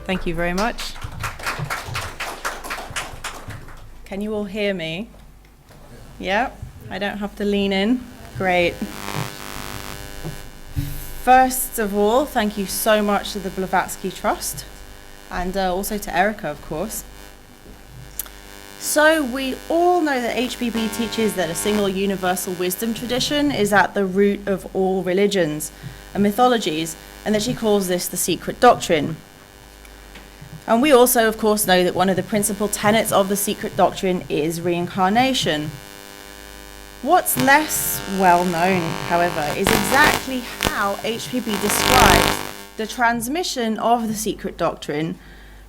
Thank you very much. Can you all hear me? Yeah? I don't have to lean in? Great. First of all, thank you so much to the Blavatsky Trust, and also to Erica, of course. So we all know that H.P.B teaches that a single universal wisdom tradition is at the root of all religions and mythologies, and that she calls this the secret doctrine. And we also, of course, know that one of the principal tenets of the secret doctrine is reincarnation. What's less well known, however, is exactly how H.P.B describes the transmission of the secret doctrine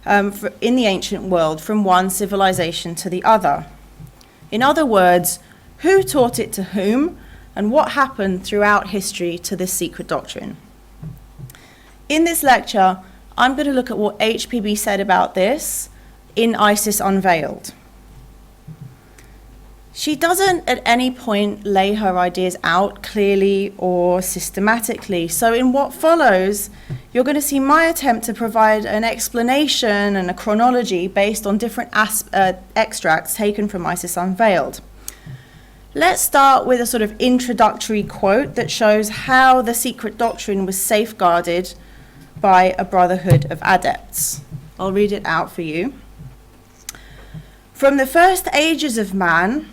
in the ancient world from one civilization to the other. In other words, who taught it to whom, and what happened throughout history to this secret doctrine. In this lecture, I'm going to look at what H.P.B said about this in Isis Unveiled. She doesn't at any point lay her ideas out clearly or systematically. So in what follows, you're going to see my attempt to provide an explanation and a chronology based on different extracts taken from Isis Unveiled. Let's start with a sort of introductory quote that shows how the secret doctrine was safeguarded by a brotherhood of adepts. I'll read it out for you. From the first ages of man,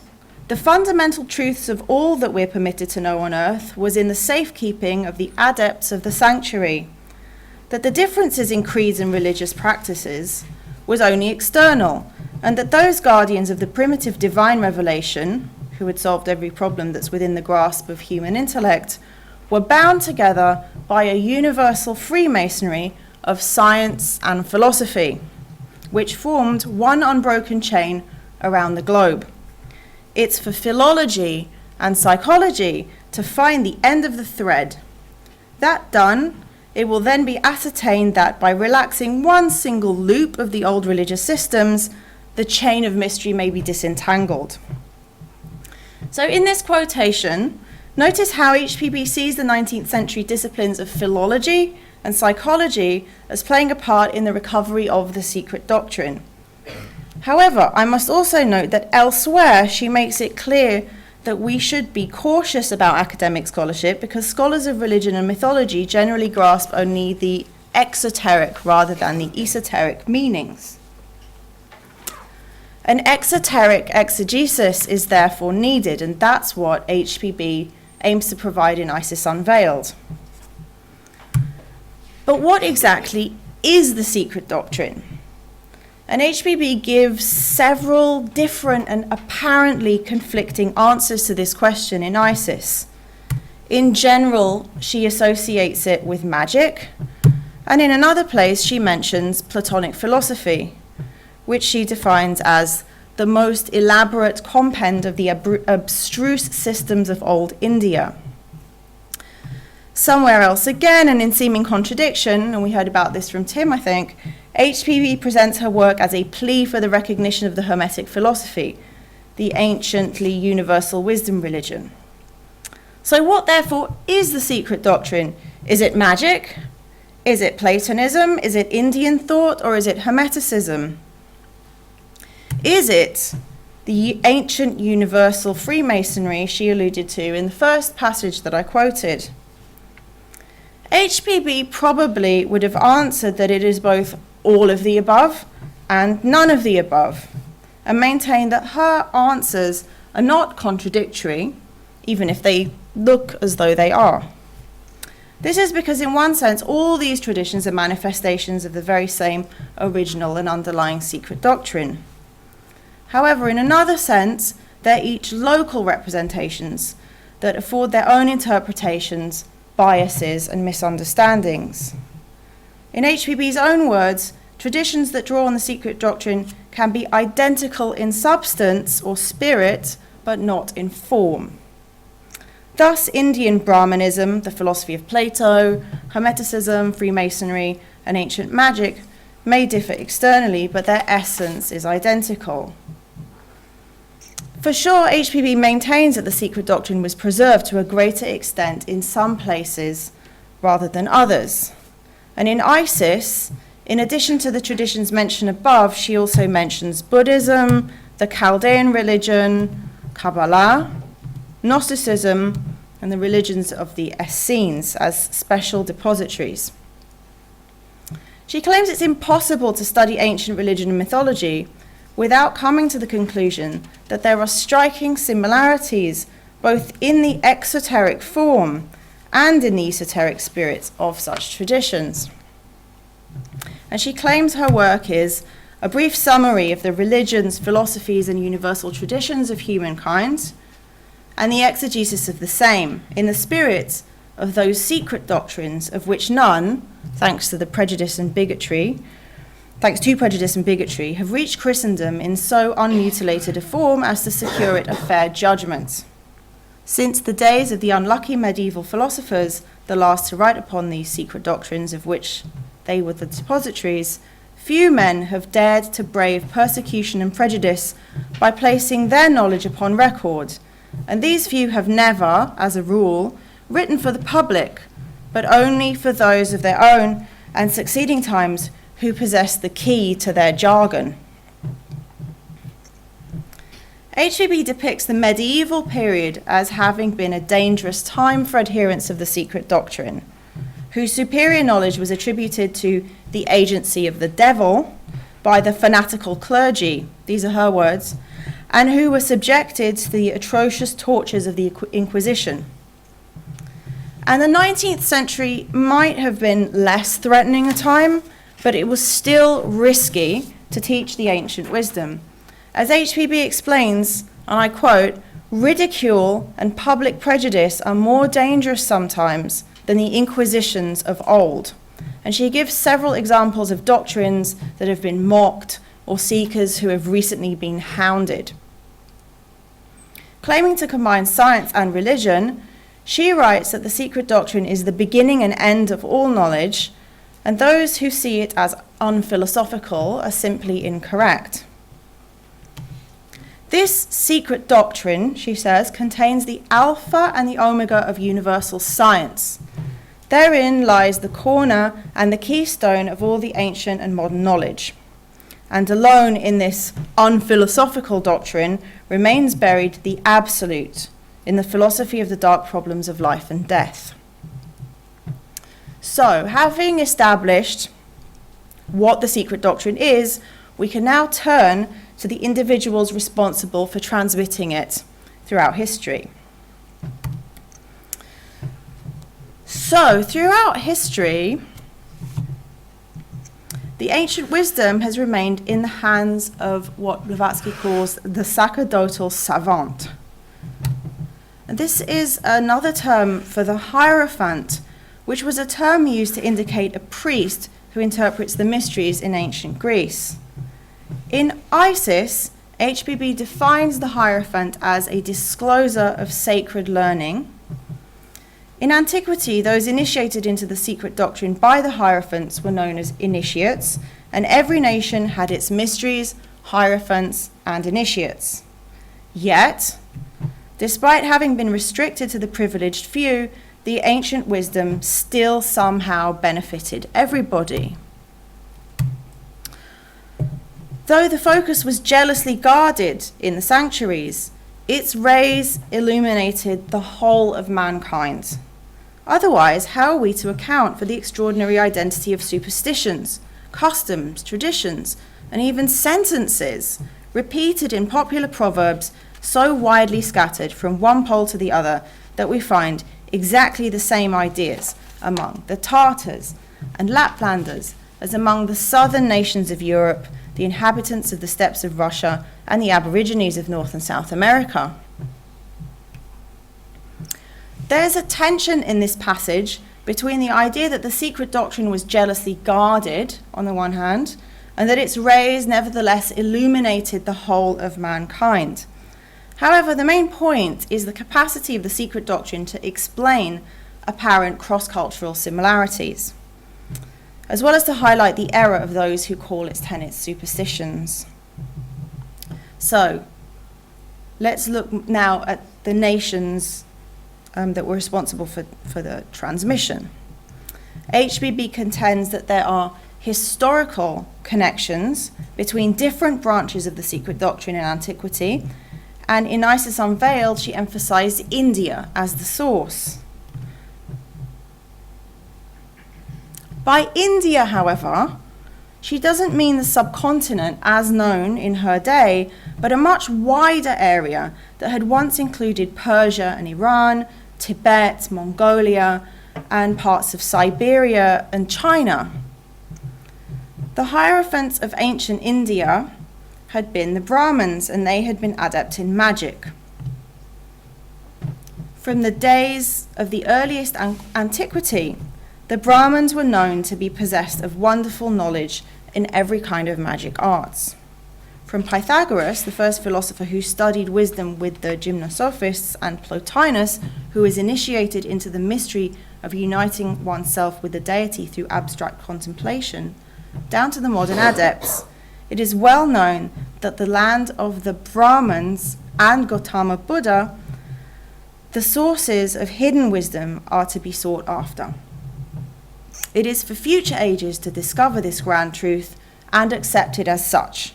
the fundamental truths of all that we're permitted to know on earth was in the safekeeping of the adepts of the sanctuary, that the differences in creeds and religious practices was only external, and that those guardians of the primitive divine revelation, who had solved every problem that's within the grasp of human intellect, were bound together by a universal Freemasonry of science and philosophy, which formed one unbroken chain around the globe. It's for philology and psychology to find the end of the thread. That done, it will then be ascertained that by relaxing one single loop of the old religious systems, the chain of mystery may be disentangled. So in this quotation, notice how H.P.B sees the 19th century disciplines of philology and psychology as playing a part in the recovery of the secret doctrine. However, I must also note that elsewhere she makes it clear that we should be cautious about academic scholarship because scholars of religion and mythology generally grasp only the exoteric rather than the esoteric meanings. An exoteric exegesis is therefore needed, and that's what H.P.B aims to provide in Isis Unveiled. But what exactly is the secret doctrine? And H.P.B gives several different and apparently conflicting answers to this question in Isis. In general, she associates it with magic, and in another place she mentions Platonic philosophy, which she defines as the most elaborate compend of the abstruse systems of old India. Somewhere else again, and in seeming contradiction, and we heard about this from Tim, I think, H.P.B presents her work as a plea for the recognition of the Hermetic philosophy, the anciently universal wisdom religion. So what, therefore, is the secret doctrine? Is it magic? Is it Platonism? Is it Indian thought? Or is it Hermeticism? Is it the ancient universal Freemasonry she alluded to in the first passage that I quoted? H.P.B probably would have answered that it is both all of the above and none of the above, and maintained that her answers are not contradictory, even if they look as though they are. This is because in one sense all these traditions are manifestations of the very same original and underlying secret doctrine. However, in another sense, they're each local representations that afford their own interpretations, biases, and misunderstandings. In H.P.B's own words, traditions that draw on the secret doctrine can be identical in substance or spirit, but not in form. Thus, Indian Brahmanism, the philosophy of Plato, Hermeticism, Freemasonry, and ancient magic may differ externally, but their essence is identical. For sure, H.P.B maintains that the secret doctrine was preserved to a greater extent in some places rather than others. And in Isis, In addition to the traditions mentioned above, she also mentions Buddhism, the Chaldean religion, Kabbalah, Gnosticism, and the religions of the Essenes as special depositories. She claims it's impossible to study ancient religion and mythology without coming to the conclusion that there are striking similarities both in the exoteric form and in the esoteric spirits of such traditions. And she claims her work is a brief summary of the religions, philosophies, and universal traditions of humankind, and the exegesis of the same in the spirit of those secret doctrines of which none, thanks to prejudice and bigotry, have reached Christendom in so unmutilated a form as to secure it a fair judgment. Since the days of the unlucky medieval philosophers, the last to write upon these secret doctrines of which they were the depositories, few men have dared to brave persecution and prejudice by placing their knowledge upon record, and these few have never, as a rule, written for the public, but only for those of their own and succeeding times who possess the key to their jargon. H.P.B. depicts the medieval period as having been a dangerous time for adherents of the secret doctrine, whose superior knowledge was attributed to the agency of the devil by the fanatical clergy, these are her words, and who were subjected to the atrocious tortures of the Inquisition. And the 19th century might have been less threatening a time, but it was still risky to teach the ancient wisdom. As H.P.B. explains, and I quote, "Ridicule and public prejudice are more dangerous sometimes than the inquisitions of old." And she gives several examples of doctrines that have been mocked or seekers who have recently been hounded. Claiming to combine science and religion, she writes that the secret doctrine is the beginning and end of all knowledge, and those who see it as unphilosophical are simply incorrect. This secret doctrine, she says, contains the alpha and the omega of universal science. Therein lies the corner and the keystone of all the ancient and modern knowledge. And alone in this unphilosophical doctrine remains buried the absolute in the philosophy of the dark problems of life and death. So, having established what the secret doctrine is, we can now turn to the individuals responsible for transmitting it throughout history. So, throughout history, the ancient wisdom has remained in the hands of what Blavatsky calls the sacerdotal savant. And this is another term for the hierophant, which was a term used to indicate a priest who interprets the mysteries in ancient Greece. In Isis, H.P.B. defines the hierophant as a discloser of sacred learning. In antiquity, those initiated into the secret doctrine by the hierophants were known as initiates, and every nation had its mysteries, hierophants, and initiates. Yet, despite having been restricted to the privileged few, the ancient wisdom still somehow benefited everybody. Though the focus was jealously guarded in the sanctuaries, its rays illuminated the whole of mankind. Otherwise, how are we to account for the extraordinary identity of superstitions, customs, traditions, and even sentences repeated in popular proverbs so widely scattered from one pole to the other that we find exactly the same ideas among the Tartars and Laplanders as among the southern nations of Europe, the inhabitants of the steppes of Russia, and the Aborigines of North and South America. There's a tension in this passage between the idea that the secret doctrine was jealously guarded, on the one hand, and that its rays nevertheless illuminated the whole of mankind. However, the main point is the capacity of the secret doctrine to explain apparent cross-cultural similarities, as well as to highlight the error of those who call its tenets superstitions. So, let's look now at the nations that were responsible for the transmission. H.P.B. contends that there are historical connections between different branches of the secret doctrine in antiquity, and in Isis Unveiled, she emphasized India as the source. By India, however, she doesn't mean the subcontinent as known in her day, but a much wider area that had once included Persia and Iran, Tibet, Mongolia, and parts of Siberia and China. The hierophants of ancient India had been the Brahmins, and they had been adept in magic. From the days of the earliest antiquity, the Brahmins were known to be possessed of wonderful knowledge in every kind of magic arts. From Pythagoras, the first philosopher who studied wisdom with the gymnosophists, and Plotinus, who was initiated into the mystery of uniting oneself with the deity through abstract contemplation, down to the modern adepts, it is well known that the land of the Brahmins and Gautama Buddha, the sources of hidden wisdom, are to be sought after. It is for future ages to discover this grand truth and accept it as such,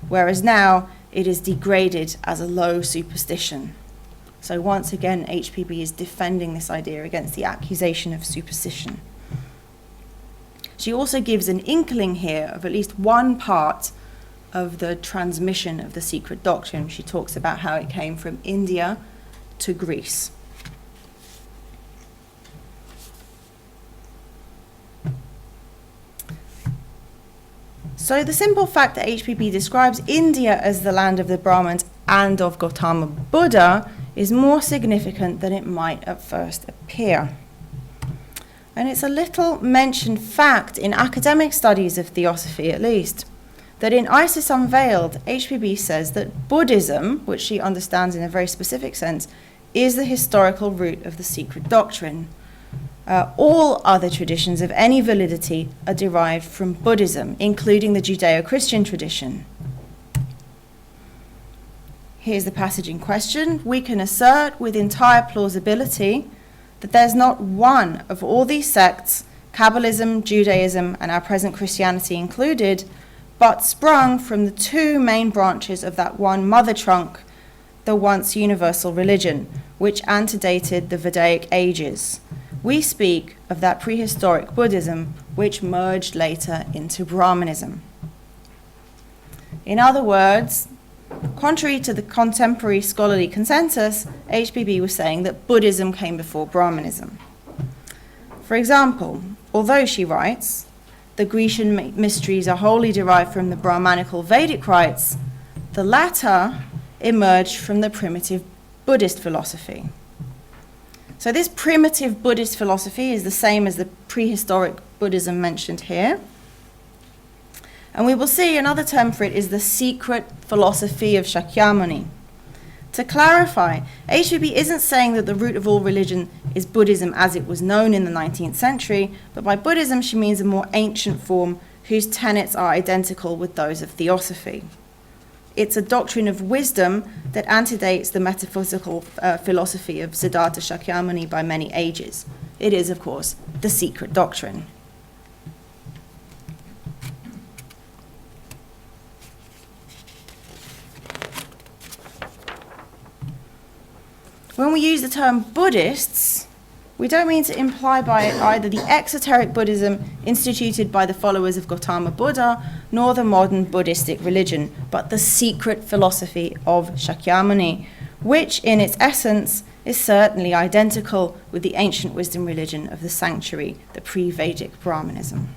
whereas now it is degraded as a low superstition. So once again, H.P.B is defending this idea against the accusation of superstition. She also gives an inkling here of at least one part of the transmission of the secret doctrine. She talks about how it came from India to Greece. So the simple fact that H.P.B describes India as the land of the Brahmins and of Gautama Buddha is more significant than it might at first appear. And it's a little mentioned fact in academic studies of theosophy, at least, that in Isis Unveiled, H.P.B says that Buddhism, which she understands in a very specific sense, is the historical root of the secret doctrine. All other traditions of any validity are derived from Buddhism, including the Judeo-Christian tradition. Here's the passage in question. We can assert with entire plausibility that there's not one of all these sects, Kabbalism, Judaism, and our present Christianity included, but sprung from the two main branches of that one mother trunk, the once universal religion, which antedated the Vedaic ages. We speak of that prehistoric Buddhism, which merged later into Brahmanism. In other words, contrary to the contemporary scholarly consensus, H.P.B was saying that Buddhism came before Brahmanism. For example, although, she writes, the Grecian mysteries are wholly derived from the Brahmanical Vedic rites, the latter emerged from the primitive Buddhist philosophy. So this primitive Buddhist philosophy is the same as the prehistoric Buddhism mentioned here. And we will see another term for it is the secret philosophy of Shakyamuni. To clarify, H.P.B isn't saying that the root of all religion is Buddhism as it was known in the 19th century, but by Buddhism she means a more ancient form whose tenets are identical with those of theosophy. It's a doctrine of wisdom that antedates the metaphysical philosophy of Siddhartha Shakyamuni by many ages. It is, of course, the secret doctrine. When we use the term Buddhists, we don't mean to imply by it either the exoteric Buddhism instituted by the followers of Gautama Buddha, nor the modern Buddhistic religion, but the secret philosophy of Shakyamuni, which in its essence is certainly identical with the ancient wisdom religion of the sanctuary, the pre-Vedic Brahmanism.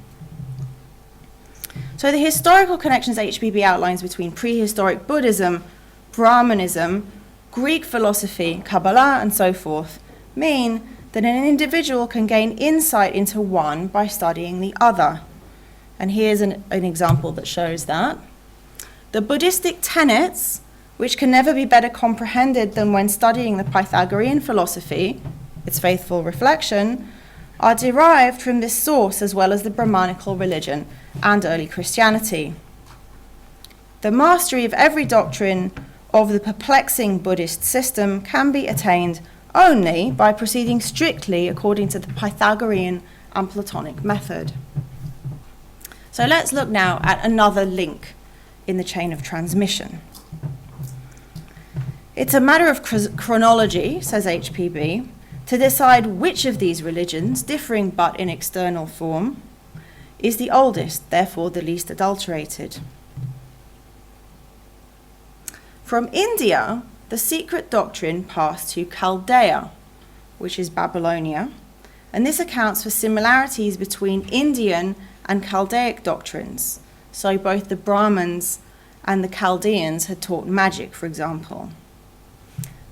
So the historical connections H.P.B outlines between prehistoric Buddhism, Brahmanism, Greek philosophy, Kabbalah, and so forth mean that an individual can gain insight into one by studying the other. And here's an example that shows that. The Buddhistic tenets, which can never be better comprehended than when studying the Pythagorean philosophy, its faithful reflection, are derived from this source as well as the Brahmanical religion and early Christianity. The mastery of every doctrine of the perplexing Buddhist system can be attained only by proceeding strictly according to the Pythagorean and Platonic method. So let's look now at another link in the chain of transmission. It's a matter of chronology, says H.P.B, to decide which of these religions, differing but in external form, is the oldest, therefore the least adulterated. From India, the secret doctrine passed to Chaldea, which is Babylonia, and this accounts for similarities between Indian and Chaldaic doctrines. So both the Brahmins and the Chaldeans had taught magic, for example.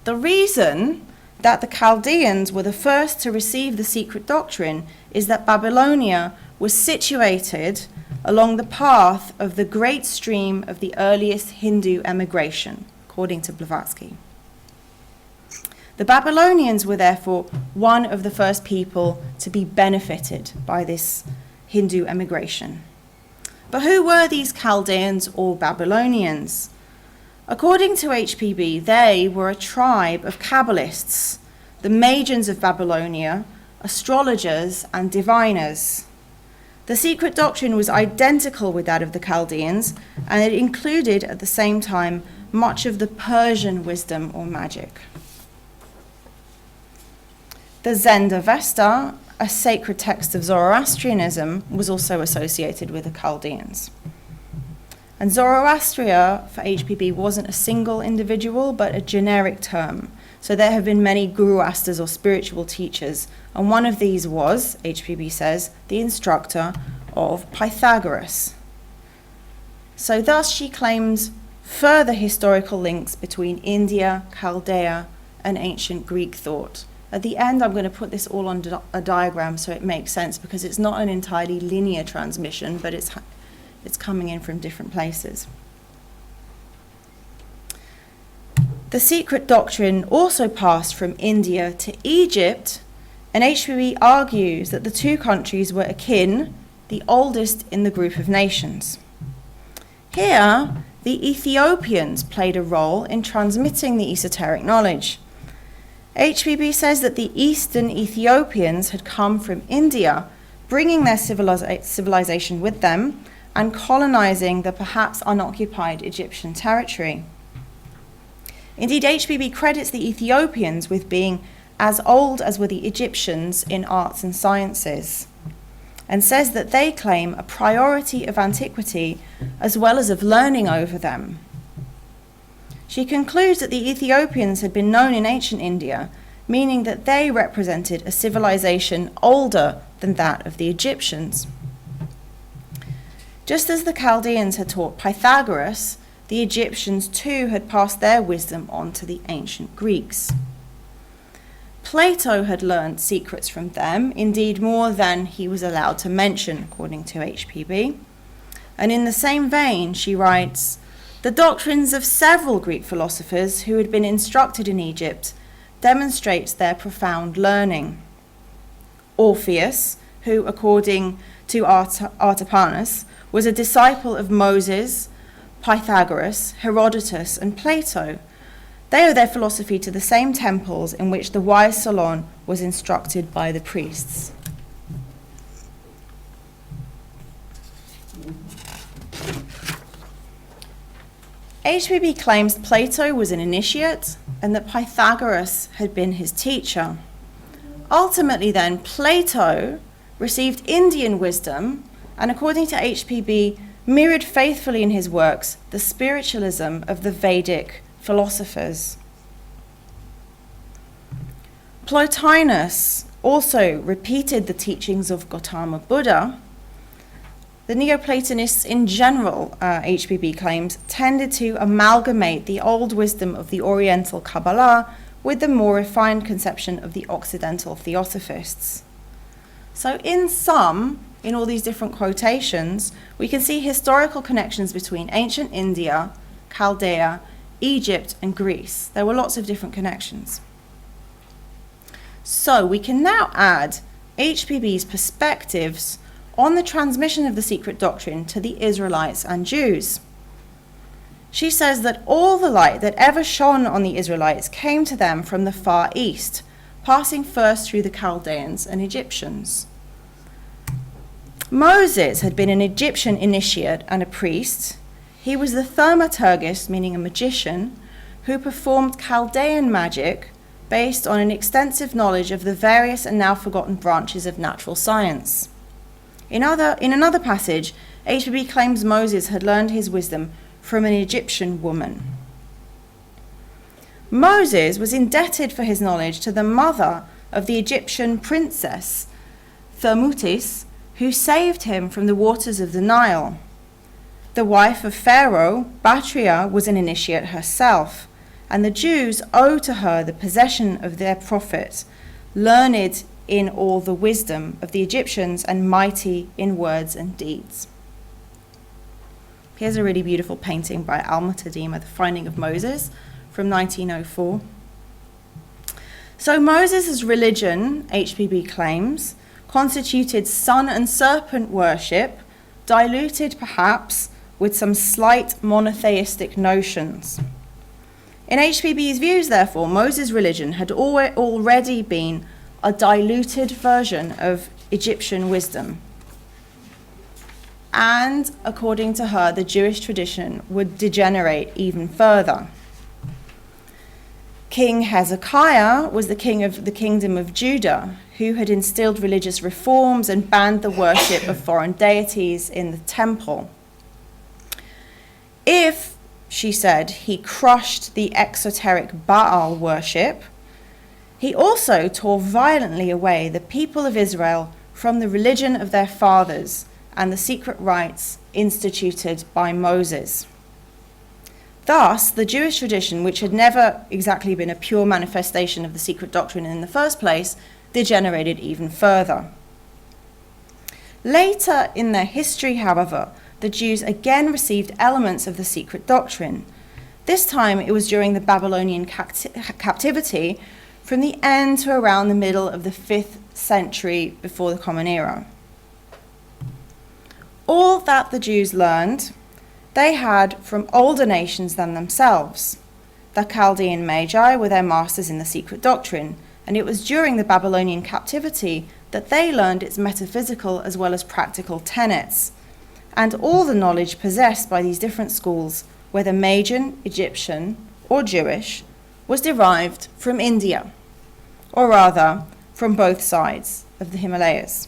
The reason that the Chaldeans were the first to receive the secret doctrine is that Babylonia was situated along the path of the great stream of the earliest Hindu emigration, according to Blavatsky. The Babylonians were therefore one of the first people to be benefited by this Hindu emigration. But who were these Chaldeans or Babylonians? According to H.P.B, they were a tribe of Kabbalists, the Magians of Babylonia, astrologers and diviners. The secret doctrine was identical with that of the Chaldeans, and it included at the same time much of the Persian wisdom or magic. The Zend-Avesta, a sacred text of Zoroastrianism, was also associated with the Chaldeans. And Zoroastria, for H.P.B, wasn't a single individual, but a generic term. So there have been many Guruastas or spiritual teachers, and one of these was, H.P.B says, the instructor of Pythagoras. So thus she claims further historical links between India, Chaldea, and ancient Greek thought. At the end, I'm going to put this all on a diagram so it makes sense, because it's not an entirely linear transmission, but it's coming in from different places. The secret doctrine also passed from India to Egypt, and H.P.B argues that the two countries were akin, the oldest in the group of nations. Here, the Ethiopians played a role in transmitting the esoteric knowledge. H.P.B says that the Eastern Ethiopians had come from India, bringing their civilization with them and colonizing the perhaps unoccupied Egyptian territory. Indeed, H.P.B credits the Ethiopians with being as old as were the Egyptians in arts and sciences, and says that they claim a priority of antiquity as well as of learning over them. She concludes that the Ethiopians had been known in ancient India, meaning that they represented a civilization older than that of the Egyptians. Just as the Chaldeans had taught Pythagoras, the Egyptians too had passed their wisdom on to the ancient Greeks. Plato had learned secrets from them, indeed more than he was allowed to mention, according to H.P.B. And in the same vein, she writes, "The doctrines of several Greek philosophers who had been instructed in Egypt demonstrate their profound learning. Orpheus, who, according to Artapanus, was a disciple of Moses, Pythagoras, Herodotus, and Plato. They owe their philosophy to the same temples in which the wise Solon was instructed by the priests." H.P.B claims Plato was an initiate and that Pythagoras had been his teacher. Ultimately then, Plato received Indian wisdom and, according to H.P.B, mirrored faithfully in his works the spiritualism of the Vedic philosophers. Plotinus also repeated the teachings of Gautama Buddha. The Neoplatonists in general, H.P.B claims, tended to amalgamate the old wisdom of the Oriental Kabbalah with the more refined conception of the Occidental Theosophists. So in sum, in all these different quotations, we can see historical connections between ancient India, Chaldea, Egypt, and Greece. There were lots of different connections. So we can now add H.P.B's perspectives on the transmission of the secret doctrine to the Israelites and Jews. She says that all the light that ever shone on the Israelites came to them from the Far East, passing first through the Chaldeans and Egyptians. Moses had been an Egyptian initiate and a priest. He was the thaumaturgist, meaning a magician, who performed Chaldean magic based on an extensive knowledge of the various and now forgotten branches of natural science. In another passage, H.P.B. claims Moses had learned his wisdom from an Egyptian woman. Moses was indebted for his knowledge to the mother of the Egyptian princess, Thermutis, who saved him from the waters of the Nile. The wife of Pharaoh, Batria, was an initiate herself, and the Jews owe to her the possession of their prophet, learned in all the wisdom of the Egyptians and mighty in words and deeds. Here's a really beautiful painting by Al-Muqaddimah, The Finding of Moses, from 1904. So Moses' religion, H.P.B. claims, constituted sun and serpent worship, diluted perhaps with some slight monotheistic notions. In H.P.B's views, therefore, Moses' religion had already been a diluted version of Egyptian wisdom. And, according to her, the Jewish tradition would degenerate even further. King Hezekiah was the king of the kingdom of Judah, who had instilled religious reforms and banned the worship of foreign deities in the temple. If, she said, he crushed the exoteric Baal worship, he also tore violently away the people of Israel from the religion of their fathers and the secret rites instituted by Moses. Thus, the Jewish tradition, which had never exactly been a pure manifestation of the secret doctrine in the first place, degenerated even further. Later in their history, however, the Jews again received elements of the secret doctrine. This time it was during the Babylonian captivity from the end to around the middle of the 5th century before the Common Era. All that the Jews learned, they had from older nations than themselves. The Chaldean Magi were their masters in the secret doctrine, and it was during the Babylonian captivity that they learned its metaphysical as well as practical tenets. And all the knowledge possessed by these different schools, whether Magian, Egyptian, or Jewish, was derived from India, or rather, from both sides of the Himalayas.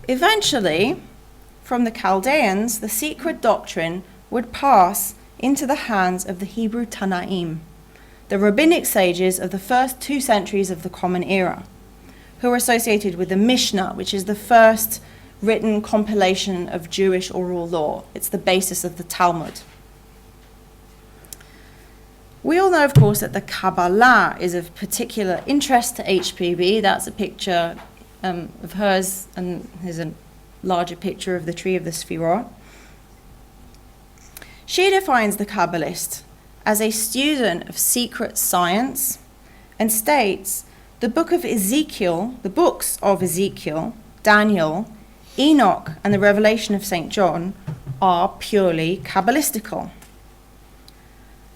Eventually, from the Chaldeans, the secret doctrine would pass into the hands of the Hebrew Tanaim, the rabbinic sages of the first 2 centuries of the Common Era, who are associated with the Mishnah, which is the first written compilation of Jewish oral law. It's the basis of the Talmud. We all know, of course, that the Kabbalah is of particular interest to H.P.B. That's a picture of hers, and here's a larger picture of the tree of the Sphirot. She defines the Kabbalist as a student of secret science and states the books of Ezekiel, Daniel, Enoch, and the Revelation of St. John are purely Kabbalistical.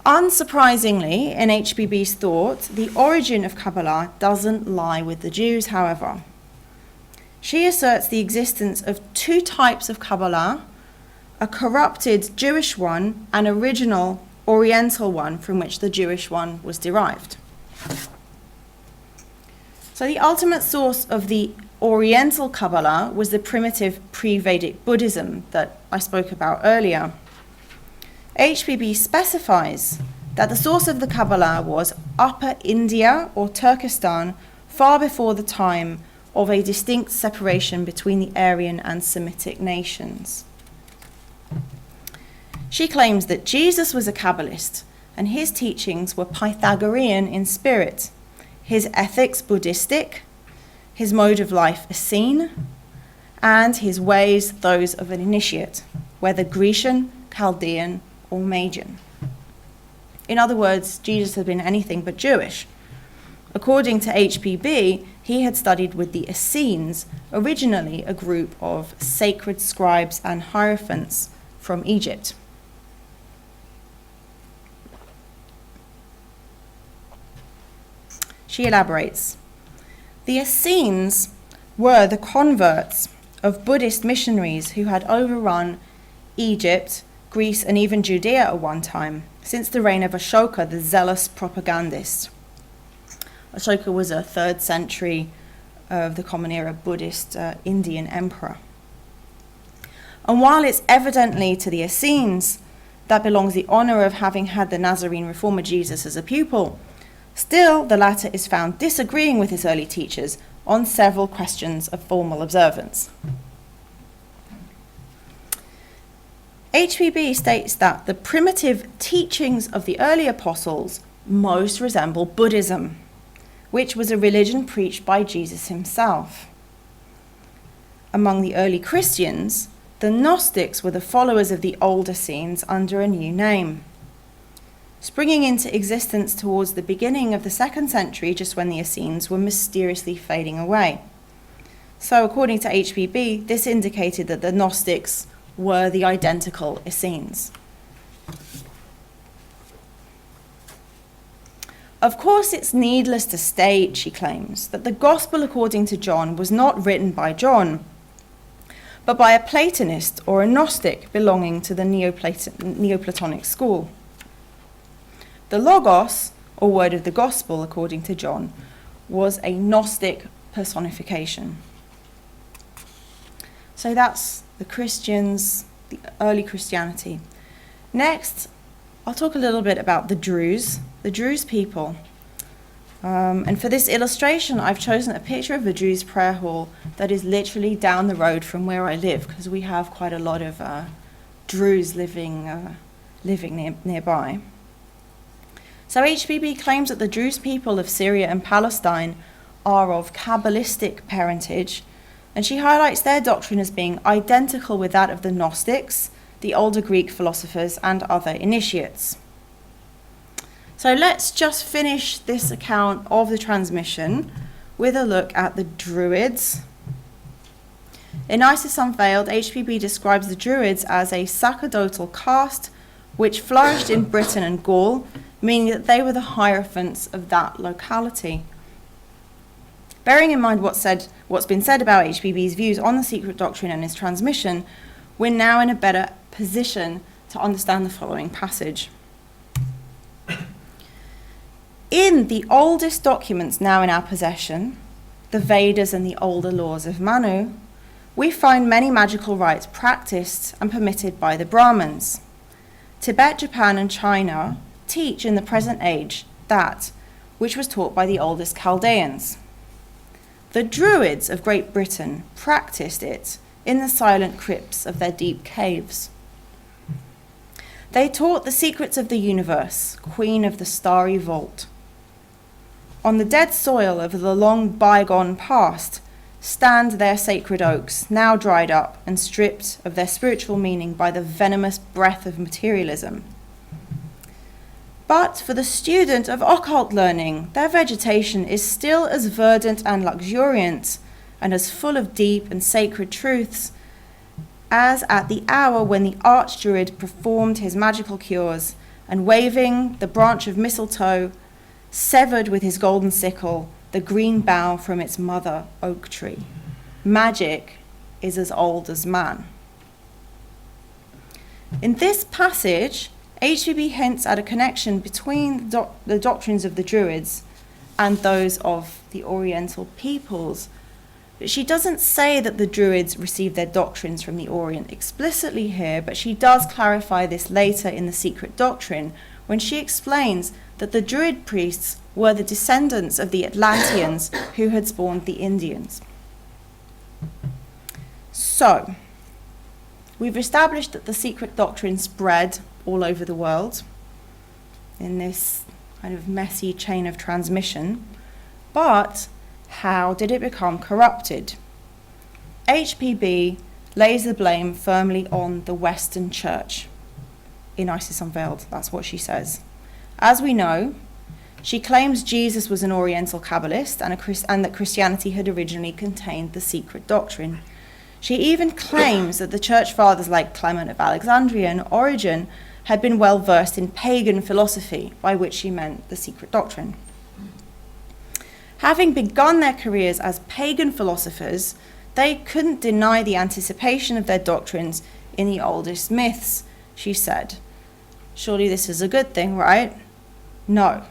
Unsurprisingly, in H.P.B's thought, the origin of Kabbalah doesn't lie with the Jews, however. She asserts the existence of 2 types of Kabbalah, a corrupted Jewish one and original Oriental one from which the Jewish one was derived. So the ultimate source of the Oriental Kabbalah was the primitive pre-Vedic Buddhism that I spoke about earlier. H.P.B. specifies that the source of the Kabbalah was Upper India or Turkestan far before the time of a distinct separation between the Aryan and Semitic nations. She claims that Jesus was a Kabbalist and his teachings were Pythagorean in spirit, his ethics Buddhistic, his mode of life Essene, and his ways those of an initiate, whether Grecian, Chaldean, or Magian. In other words, Jesus had been anything but Jewish. According to H.P.B, he had studied with the Essenes, originally a group of sacred scribes and hierophants from Egypt. She elaborates, The Essenes were the converts of Buddhist missionaries who had overrun Egypt, Greece, and even Judea at one time, since the reign of Ashoka, the zealous propagandist. Ashoka was a 3rd century of the Common Era Buddhist Indian emperor. And while it's evidently to the Essenes that belongs the honor of having had the Nazarene reformer Jesus as a pupil, still the latter is found disagreeing with his early teachers on several questions of formal observance. H.P.B states that the primitive teachings of the early apostles most resemble Buddhism, which was a religion preached by Jesus himself. Among the early Christians, the Gnostics were the followers of the old Essenes under a new name. Springing into existence towards the beginning of the 2nd century, just when the Essenes were mysteriously fading away. So according to H.P.B, this indicated that the Gnostics were the identical Essenes. Of course, it's needless to state, she claims, that the Gospel according to John was not written by John, but by a Platonist or a Gnostic belonging to the Neoplatonic school. The Logos, or word of the Gospel according to John, was a Gnostic personification. So that's the Christians, the early Christianity. Next, I'll talk a little bit about the Druze people. And for this illustration, I've chosen a picture of the Druze prayer hall that is literally down the road from where I live, because we have quite a lot of Druze living nearby. So H.P.B claims that the Druze people of Syria and Palestine are of Kabbalistic parentage, and she highlights their doctrine as being identical with that of the Gnostics, the older Greek philosophers, and other initiates. So let's just finish this account of the transmission with a look at the Druids. In Isis Unveiled, H.P.B describes the Druids as a sacerdotal caste which flourished in Britain and Gaul, meaning that they were the hierophants of that locality. Bearing in mind what's been said about H.P.B's views on the secret doctrine and its transmission, we're now in a better position to understand the following passage. In the oldest documents now in our possession, the Vedas and the older laws of Manu, we find many magical rites practiced and permitted by the Brahmins. Tibet, Japan, and China teach in the present age that which was taught by the oldest Chaldeans. The Druids of Great Britain practiced it in the silent crypts of their deep caves. They taught the secrets of the universe, queen of the starry vault. On the dead soil of the long bygone past stand their sacred oaks, now dried up and stripped of their spiritual meaning by the venomous breath of materialism. But for the student of occult learning, their vegetation is still as verdant and luxuriant and as full of deep and sacred truths as at the hour when the archdruid performed his magical cures and, waving the branch of mistletoe, severed with his golden sickle the green bough from its mother oak tree. Magic is as old as man. In this passage, H.P.B hints at a connection between the doctrines of the Druids and those of the Oriental peoples. But she doesn't say that the Druids received their doctrines from the Orient explicitly here, but she does clarify this later in the Secret Doctrine when she explains that the Druid priests were the descendants of the Atlanteans who had spawned the Indians. So, we've established that the Secret Doctrine spread all over the world in this kind of messy chain of transmission, but how did it become corrupted? H.P.B lays the blame firmly on the Western Church. In Isis Unveiled, that's what she says. As we know, she claims Jesus was an Oriental Kabbalist and that Christianity had originally contained the Secret Doctrine. She even claims that the church fathers like Clement of Alexandria and Origen had been well versed in pagan philosophy, by which she meant the Secret Doctrine. Having begun their careers as pagan philosophers, they couldn't deny the anticipation of their doctrines in the oldest myths, she said. Surely this is a good thing, right? No.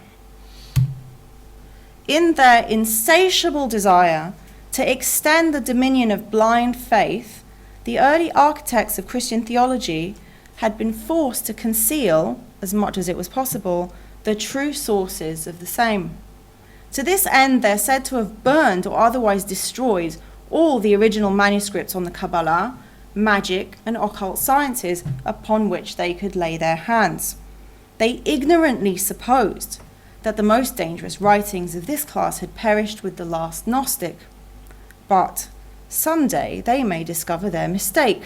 In their insatiable desire to extend the dominion of blind faith, the early architects of Christian theology had been forced to conceal, as much as it was possible, the true sources of the same. To this end, they're said to have burned or otherwise destroyed all the original manuscripts on the Kabbalah, magic, and occult sciences upon which they could lay their hands. They ignorantly supposed that the most dangerous writings of this class had perished with the last Gnostic. But someday they may discover their mistake.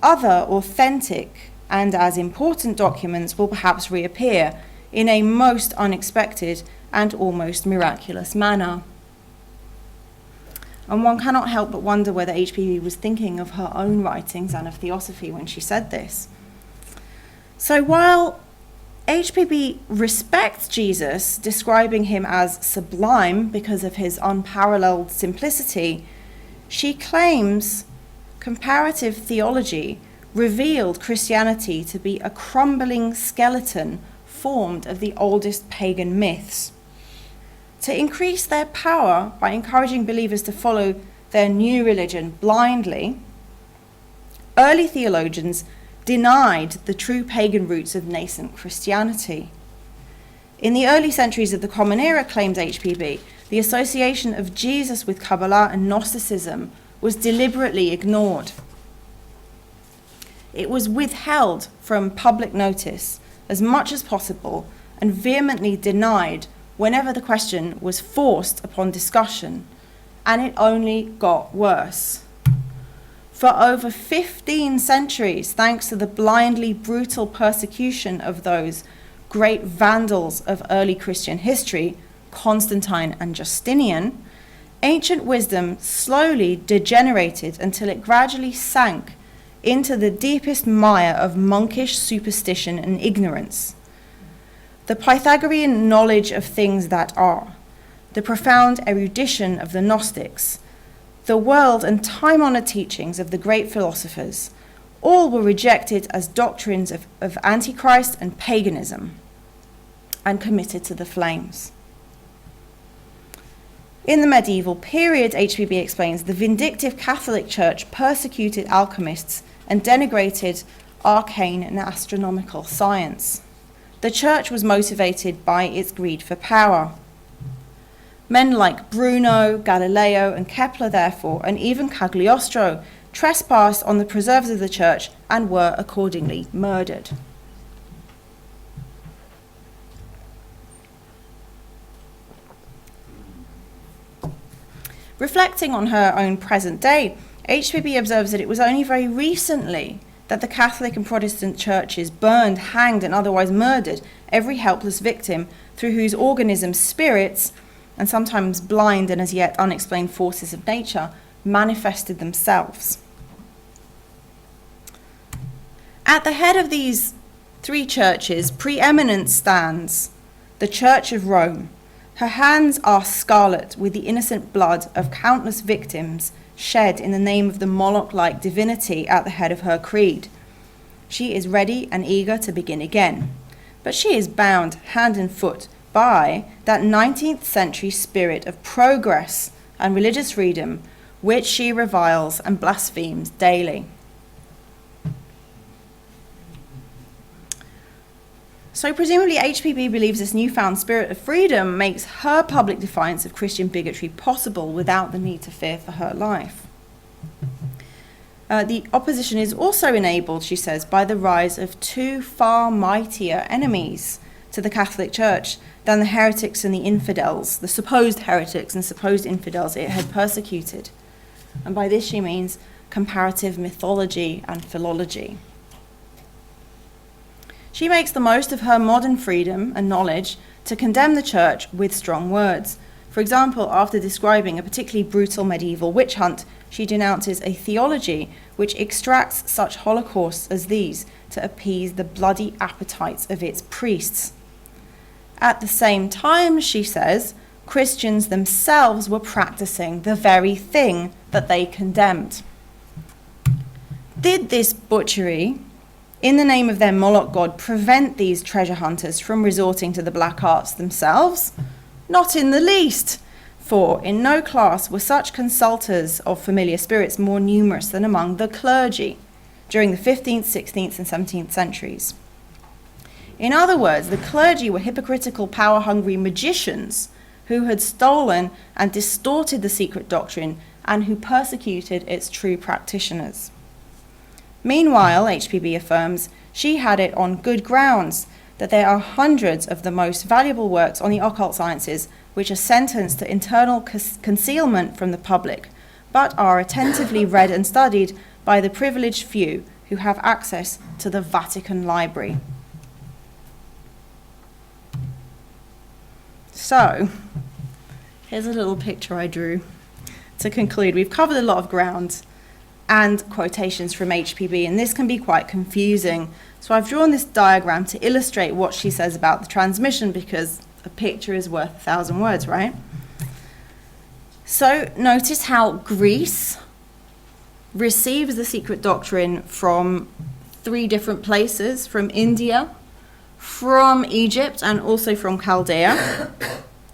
Other authentic and as important documents will perhaps reappear in a most unexpected and almost miraculous manner. And one cannot help but wonder whether H.P.B was thinking of her own writings and of theosophy when she said this. So while H.P.B respects Jesus, describing him as sublime because of his unparalleled simplicity, she claims comparative theology revealed Christianity to be a crumbling skeleton formed of the oldest pagan myths. To increase their power by encouraging believers to follow their new religion blindly, early theologians denied the true pagan roots of nascent Christianity. In the early centuries of the Common Era, claims H.P.B, the association of Jesus with Kabbalah and Gnosticism was deliberately ignored. It was withheld from public notice as much as possible and vehemently denied whenever the question was forced upon discussion, and it only got worse. For over 15 centuries, thanks to the blindly brutal persecution of those great vandals of early Christian history, Constantine and Justinian, ancient wisdom slowly degenerated until it gradually sank into the deepest mire of monkish superstition and ignorance. The Pythagorean knowledge of things that are, the profound erudition of the Gnostics, the world and time-honored teachings of the great philosophers, all were rejected as doctrines of Antichrist and paganism and committed to the flames. In the medieval period, H.P.B explains, the vindictive Catholic Church persecuted alchemists and denigrated arcane and astronomical science. The church was motivated by its greed for power. Men like Bruno, Galileo, and Kepler, therefore, and even Cagliostro, trespassed on the preserves of the church and were accordingly murdered. Reflecting on her own present day, H.P.B observes that it was only very recently that the Catholic and Protestant churches burned, hanged, and otherwise murdered every helpless victim through whose organisms spirits, and sometimes blind and as yet unexplained forces of nature, manifested themselves. At the head of these three churches, preeminent stands the Church of Rome. Her hands are scarlet with the innocent blood of countless victims shed in the name of the Moloch-like divinity at the head of her creed. She is ready and eager to begin again, but she is bound hand and foot by that 19th century spirit of progress and religious freedom which she reviles and blasphemes daily. So presumably H.P.B believes this newfound spirit of freedom makes her public defiance of Christian bigotry possible without the need to fear for her life. The opposition is also enabled, she says, by the rise of two far mightier enemies to the Catholic Church than the heretics and the infidels, the supposed heretics and supposed infidels it had persecuted. And by this she means comparative mythology and philology. She makes the most of her modern freedom and knowledge to condemn the church with strong words. For example, after describing a particularly brutal medieval witch hunt, she denounces a theology which extracts such holocausts as these to appease the bloody appetites of its priests. At the same time, she says, Christians themselves were practicing the very thing that they condemned. Did this butchery, in the name of their Moloch god, prevent these treasure hunters from resorting to the black arts themselves? Not in the least, for in no class were such consulters of familiar spirits more numerous than among the clergy during the 15th, 16th, and 17th centuries. In other words, the clergy were hypocritical, power-hungry magicians who had stolen and distorted the secret doctrine and who persecuted its true practitioners. Meanwhile, H.P.B affirms, she had it on good grounds that there are hundreds of the most valuable works on the occult sciences which are sentenced to internal concealment from the public, but are attentively read and studied by the privileged few who have access to the Vatican Library. So, here's a little picture I drew to conclude. We've covered a lot of ground and quotations from H.P.B, and this can be quite confusing. So I've drawn this diagram to illustrate what she says about the transmission, because a picture is worth 1,000 words, right? So notice how Greece receives the secret doctrine from 3 different places, from India, from Egypt, and also from Chaldea.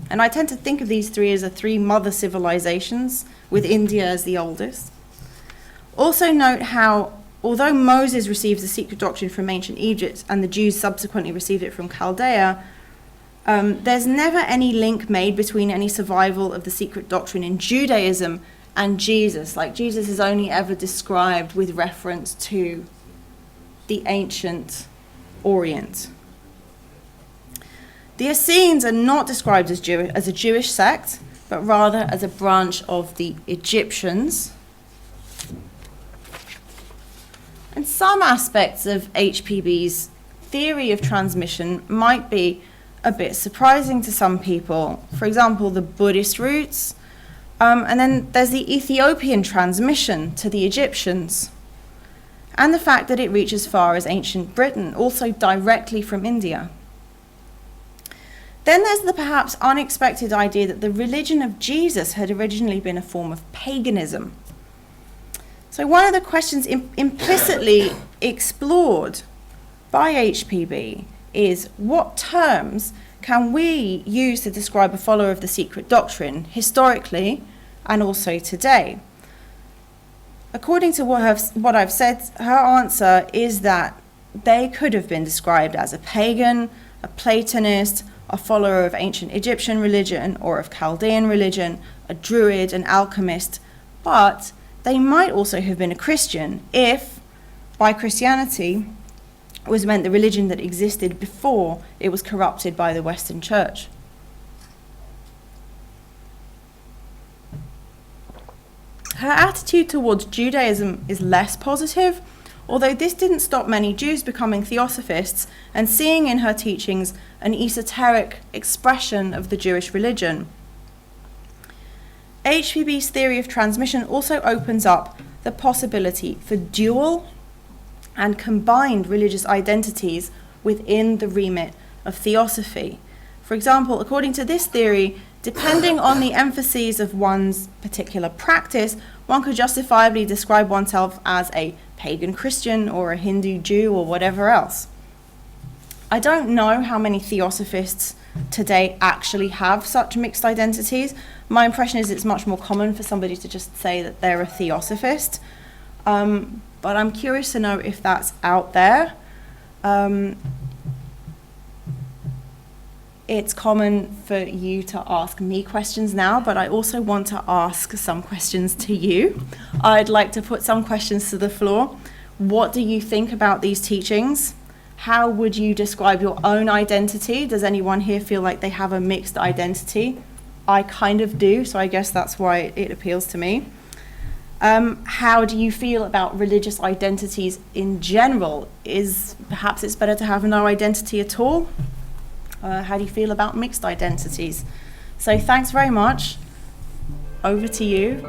And I tend to think of these 3 as the 3 mother civilizations, with India as the oldest. Also note how, although Moses receives the secret doctrine from ancient Egypt and the Jews subsequently received it from Chaldea, there's never any link made between any survival of the secret doctrine in Judaism and Jesus. Like, Jesus is only ever described with reference to the ancient Orient. The Essenes are not described as a Jewish sect, but rather as a branch of the Egyptians. And some aspects of H.P.B's theory of transmission might be a bit surprising to some people. For example, the Buddhist roots, and then there's the Ethiopian transmission to the Egyptians, and the fact that it reaches as far as ancient Britain, also directly from India. Then there's the perhaps unexpected idea that the religion of Jesus had originally been a form of paganism. So one of the questions implicitly explored by H.P.B is, what terms can we use to describe a follower of the secret doctrine historically and also today? According to what I've said, her answer is that they could have been described as a pagan, a Platonist, a follower of ancient Egyptian religion or of Chaldean religion, a Druid, an alchemist, but they might also have been a Christian if, by Christianity, was meant the religion that existed before it was corrupted by the Western Church. Her attitude towards Judaism is less positive, although this didn't stop many Jews becoming theosophists and seeing in her teachings an esoteric expression of the Jewish religion. H.P.B's theory of transmission also opens up the possibility for dual and combined religious identities within the remit of theosophy. For example, according to this theory, depending on the emphases of one's particular practice, one could justifiably describe oneself as a pagan Christian or a Hindu Jew or whatever else. I don't know how many theosophists today actually have such mixed identities. My impression is it's much more common for somebody to just say that they're a theosophist. But I'm curious to know if that's out there. It's common for you to ask me questions now, but I also want to ask some questions to you. I'd like to put some questions to the floor. What do you think about these teachings? How would you describe your own identity? Does anyone here feel like they have a mixed identity? I kind of do, so I guess that's why it appeals to me. How do you feel about religious identities in general? Perhaps it's better to have no identity at all? How do you feel about mixed identities? So thanks very much. Over to you.